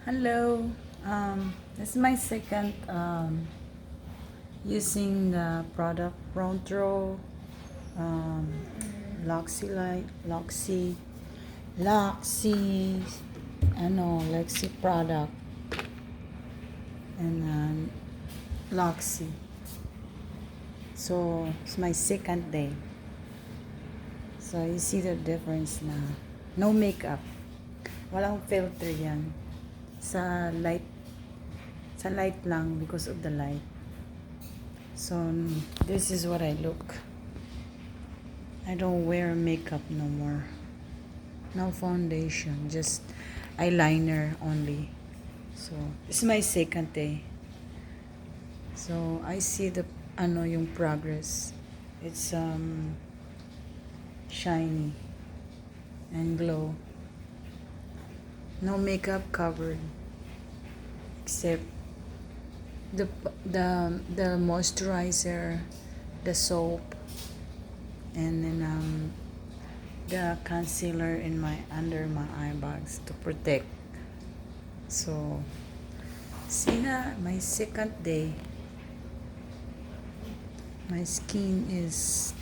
Hello. This is my second using the product Frontro um, Lexi product and Loxy. So it's my second day. So you see the difference na no makeup. Walang filter yan. Sa light lang because of the light. So this is what I look. I don't wear makeup no more. No foundation, just eyeliner only. So this is my second day. So I see the yung progress. It's shiny and glow. No makeup covered except the moisturizer, the soap, and then the concealer in under my eye bags to protect. So see na my second day, my skin is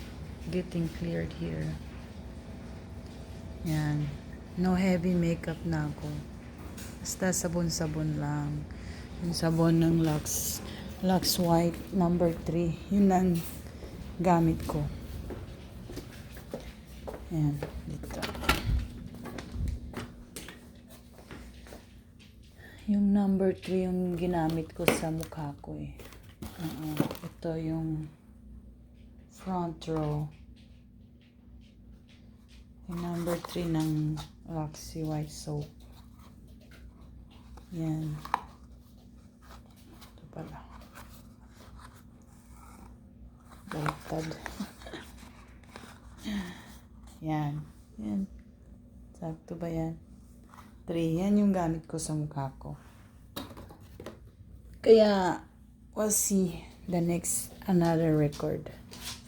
getting cleared here. Yan. No heavy makeup na ako. Basta sabon-sabon lang. Yung sabon ng Lux White number 3. Yun ang gamit ko. Yan. Dito. Yung number 3 yung ginamit ko sa mukha ko eh. Ito yung Frontro. Yung number 3 ng Loxy White Soap. Yan. Ito pala. Baliktad. Yan. Yan. Sakto ba yan? 3. Yan yung gamit ko sa mukha ko. Kaya, we'll see the next, another record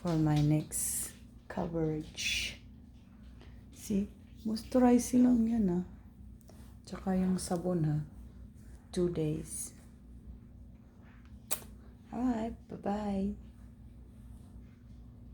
for my next coverage. See? Moisturizing lang yan Tsaka yung sabon 2 days. Alright, bye-bye.